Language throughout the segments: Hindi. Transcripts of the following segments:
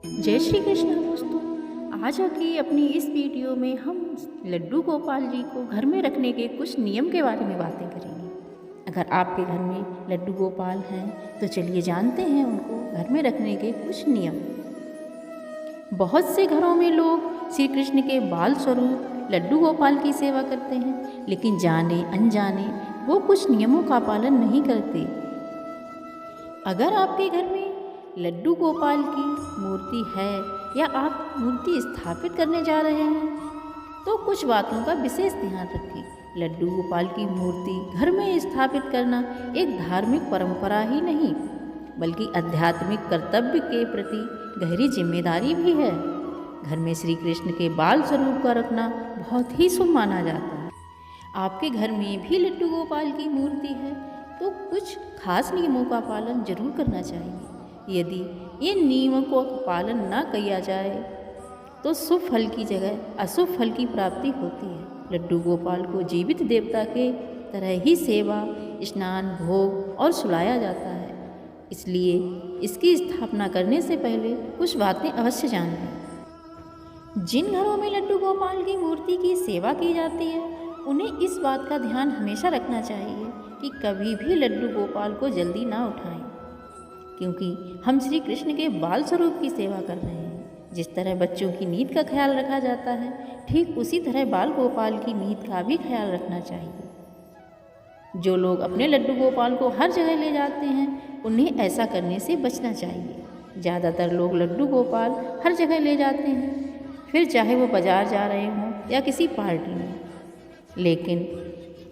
जय श्री कृष्ण दोस्तों। आज की अपनी इस वीडियो में हम लड्डू गोपाल जी को घर में रखने के कुछ नियम के बारे में बातें करेंगे। अगर आपके घर में लड्डू गोपाल हैं तो चलिए जानते हैं उनको घर में रखने के कुछ नियम। बहुत से घरों में लोग श्री कृष्ण के बाल स्वरूप लड्डू गोपाल की सेवा करते हैं, लेकिन जाने अनजाने वो कुछ नियमों का पालन नहीं करते। अगर आपके घर में लड्डू गोपाल की मूर्ति है या आप मूर्ति स्थापित करने जा रहे हैं तो कुछ बातों का विशेष ध्यान रखें। लड्डू गोपाल की मूर्ति घर में स्थापित करना एक धार्मिक परंपरा ही नहीं बल्कि आध्यात्मिक कर्तव्य के प्रति गहरी जिम्मेदारी भी है। घर में श्री कृष्ण के बाल स्वरूप का रखना बहुत ही शुभ माना जाता है। आपके घर में भी लड्डू गोपाल की मूर्ति है तो कुछ खास नियमों का पालन जरूर करना चाहिए। यदि इन नियमों को पालन न किया जाए तो शुभ फल की जगह अशुभ फल की प्राप्ति होती है। लड्डू गोपाल को जीवित देवता के तरह ही सेवा, स्नान, भोग और सुलाया जाता है, इसलिए इसकी स्थापना करने से पहले कुछ बातें अवश्य जान लें। जिन घरों में लड्डू गोपाल की मूर्ति की सेवा की जाती है उन्हें इस बात का ध्यान हमेशा रखना चाहिए कि कभी भी लड्डू गोपाल को जल्दी ना उठाएं, क्योंकि हम श्री कृष्ण के बाल स्वरूप की सेवा कर रहे हैं। जिस तरह बच्चों की नींद का ख्याल रखा जाता है, ठीक उसी तरह बाल गोपाल की नींद का भी ख्याल रखना चाहिए। जो लोग अपने लड्डू गोपाल को हर जगह ले जाते हैं उन्हें ऐसा करने से बचना चाहिए। ज़्यादातर लोग लड्डू गोपाल हर जगह ले जाते हैं, फिर चाहे वो बाजार जा रहे हों या किसी पार्टी में, लेकिन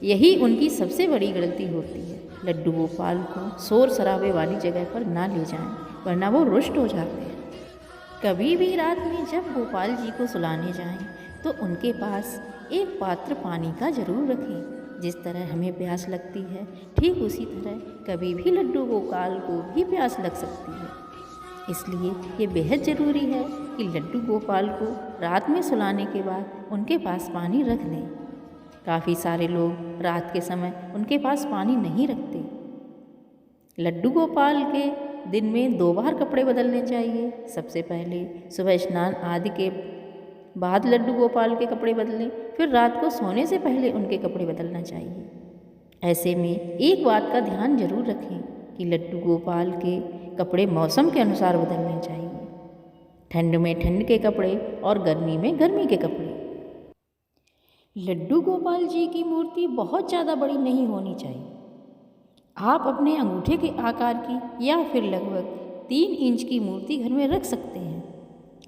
यही उनकी सबसे बड़ी गलती होती है। लड्डू गोपाल को शोर शराबे वाली जगह पर ना ले जाएं, वरना वो रुष्ट हो जाते हैं। कभी भी रात में जब गोपाल जी को सुलाने जाएं तो उनके पास एक पात्र पानी का जरूर रखें। जिस तरह हमें प्यास लगती है ठीक उसी तरह कभी भी लड्डू गोपाल को भी प्यास लग सकती है। इसलिए ये बेहद ज़रूरी है कि लड्डू गोपाल को रात में सुलाने के बाद उनके पास पानी रख दें। काफ़ी सारे लोग रात के समय उनके पास पानी नहीं रखते। लड्डू गोपाल के दिन में 2 बार कपड़े बदलने चाहिए। सबसे पहले सुबह स्नान आदि के बाद लड्डू गोपाल के कपड़े बदलें, फिर रात को सोने से पहले उनके कपड़े बदलना चाहिए। ऐसे में एक बात का ध्यान जरूर रखें कि लड्डू गोपाल के कपड़े मौसम के अनुसार बदलने चाहिए। ठंड में ठंड के कपड़े और गर्मी में गर्मी के कपड़े। लड्डू गोपाल जी की मूर्ति बहुत ज़्यादा बड़ी नहीं होनी चाहिए। आप अपने अंगूठे के आकार की या फिर लगभग 3 इंच की मूर्ति घर में रख सकते हैं।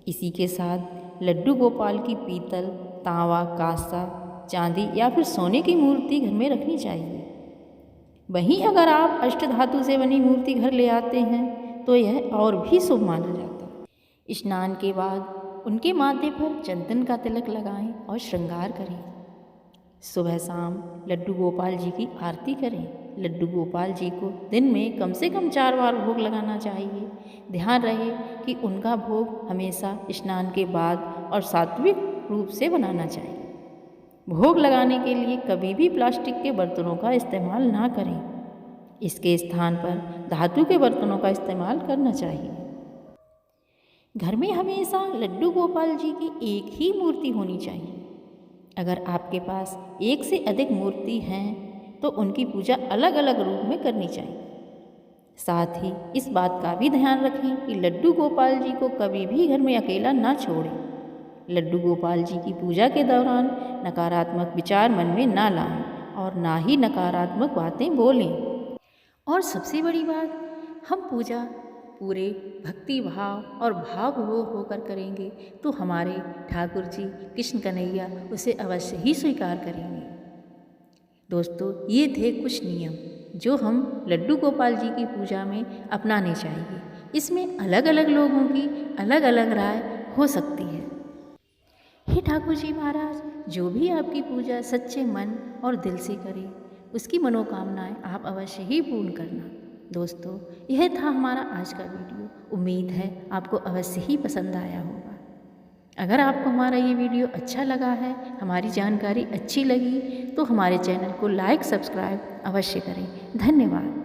इसी के साथ लड्डू गोपाल की पीतल, तांबा, कांसा, चांदी या फिर सोने की मूर्ति घर में रखनी चाहिए। वहीं अगर आप अष्टधातु से बनी मूर्ति घर ले आते हैं तो यह और भी शुभ माना जाता है। स्नान के बाद उनके माथे पर चंदन का तिलक लगाएं और श्रृंगार करें। सुबह शाम लड्डू गोपाल जी की आरती करें। लड्डू गोपाल जी को दिन में कम से कम 4 बार भोग लगाना चाहिए। ध्यान रहे कि उनका भोग हमेशा स्नान के बाद और सात्विक रूप से बनाना चाहिए। भोग लगाने के लिए कभी भी प्लास्टिक के बर्तनों का इस्तेमाल ना करें। इसके स्थान पर धातु के बर्तनों का इस्तेमाल करना चाहिए। घर में हमेशा लड्डू गोपाल जी की एक ही मूर्ति होनी चाहिए। अगर आपके पास एक से अधिक मूर्ति हैं तो उनकी पूजा अलग अलग रूप में करनी चाहिए। साथ ही इस बात का भी ध्यान रखें कि लड्डू गोपाल जी को कभी भी घर में अकेला ना छोड़ें। लड्डू गोपाल जी की पूजा के दौरान नकारात्मक विचार मन में ना लाएं और ना ही नकारात्मक बातें बोलें। और सबसे बड़ी बात, हम पूजा पूरे भक्ति भाव और भावपूर्ण होकर करेंगे तो हमारे ठाकुर जी कृष्ण कन्हैया उसे अवश्य ही स्वीकार करेंगे। दोस्तों, ये थे कुछ नियम जो हम लड्डू गोपाल जी की पूजा में अपनाने चाहिए। इसमें अलग अलग लोगों की अलग अलग राय हो सकती है। हे ठाकुर जी महाराज, जो भी आपकी पूजा सच्चे मन और दिल से करे उसकी मनोकामनाएं आप अवश्य ही पूर्ण करना। दोस्तों, यह था हमारा आज का वीडियो। उम्मीद है आपको अवश्य ही पसंद आया होगा। अगर आपको हमारा ये वीडियो अच्छा लगा है, हमारी जानकारी अच्छी लगी तो हमारे चैनल को लाइक सब्सक्राइब अवश्य करें। धन्यवाद।